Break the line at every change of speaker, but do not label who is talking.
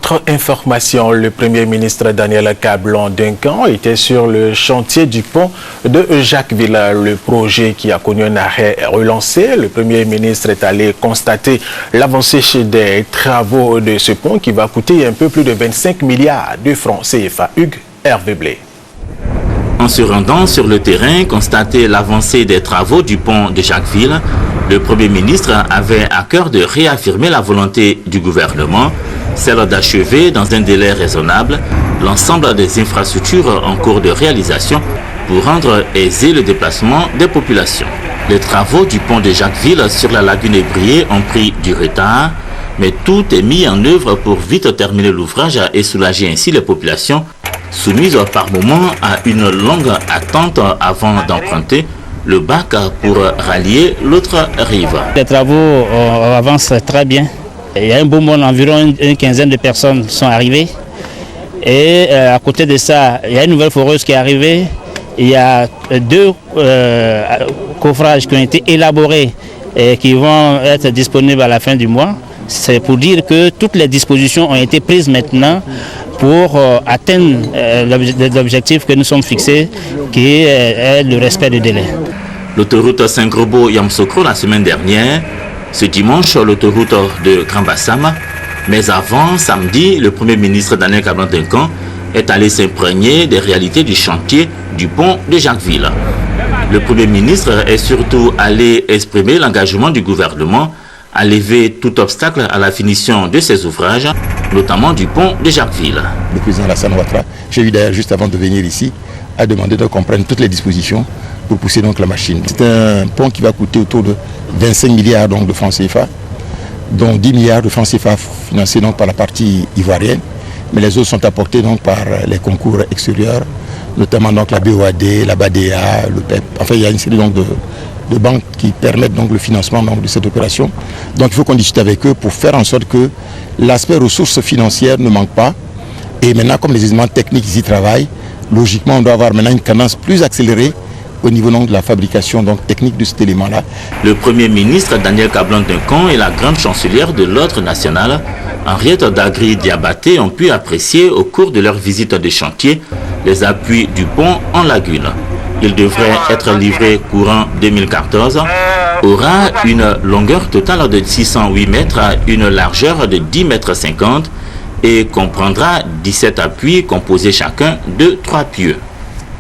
autre information, le Premier ministre Daniel Kablan-Duncan était sur le chantier du pont de Jacquesville. Le projet qui a connu un arrêt relancé. Le Premier ministre est allé constater l'avancée des travaux de ce pont qui va coûter un peu plus de 25 milliards de francs CFA. Hugues Hervé Blé.
En se rendant sur le terrain, constater l'avancée des travaux du pont de Jacquesville, le Premier ministre avait à cœur de réaffirmer la volonté du gouvernement, celle d'achever dans un délai raisonnable l'ensemble des infrastructures en cours de réalisation pour rendre aisé le déplacement des populations. Les travaux du pont de Jacquesville sur la lagune Ébrié ont pris du retard, mais tout est mis en œuvre pour vite terminer l'ouvrage et soulager ainsi les populations soumises par moments à une longue attente avant d'emprunter le bac pour rallier l'autre rive.
Les travaux avancent très bien. Il y a un beau monde, environ une quinzaine de personnes sont arrivées. Et à côté de ça, il y a une nouvelle foreuse qui est arrivée. Il y a 2 coffrages qui ont été élaborés et qui vont être disponibles à la fin du mois. C'est pour dire que toutes les dispositions ont été prises maintenant pour atteindre l'objectif que nous sommes fixés, qui est le respect du délai.
L'autoroute Saint-Grobo-Yamsokro la semaine dernière, ce dimanche l'autoroute de Grand Bassam, mais avant, samedi, le Premier ministre Daniel Kablan-Duncan est allé s'imprégner des réalités du chantier du pont de Jacquesville. Le Premier ministre est surtout allé exprimer l'engagement du gouvernement à lever tout obstacle à la finition de ces ouvrages, notamment du pont de Jacquesville.
Le président Alassane Ouattara, j'ai eu d'ailleurs juste avant de venir ici, a demandé de comprendre toutes les dispositions pour pousser donc la machine. C'est un pont qui va coûter autour de 25 milliards donc, de francs CFA, dont 10 milliards de francs CFA financés donc, par la partie ivoirienne, mais les autres sont apportés donc, par les concours extérieurs, notamment donc, la BOAD, la BADEA, le PEP. Enfin, il y a une série donc, de banques qui permettent donc, le financement donc, de cette opération. Donc il faut qu'on discute avec eux pour faire en sorte que l'aspect ressources financières ne manque pas. Et maintenant, comme les éléments techniques y travaillent, logiquement, on doit avoir maintenant une cadence plus accélérée au niveau donc, de la fabrication donc, technique de cet élément-là.
Le Premier ministre Daniel Kablan-Duncan et la grande chancelière de l'ordre national, Henriette Dagri-Diabaté, ont pu apprécier au cours de leur visite de chantier les appuis du pont en lagune. Il devrait être livré courant 2014, aura une longueur totale de 608 mètres, une largeur de 10,50 mètres et comprendra 17 appuis composés chacun de 3 pieux.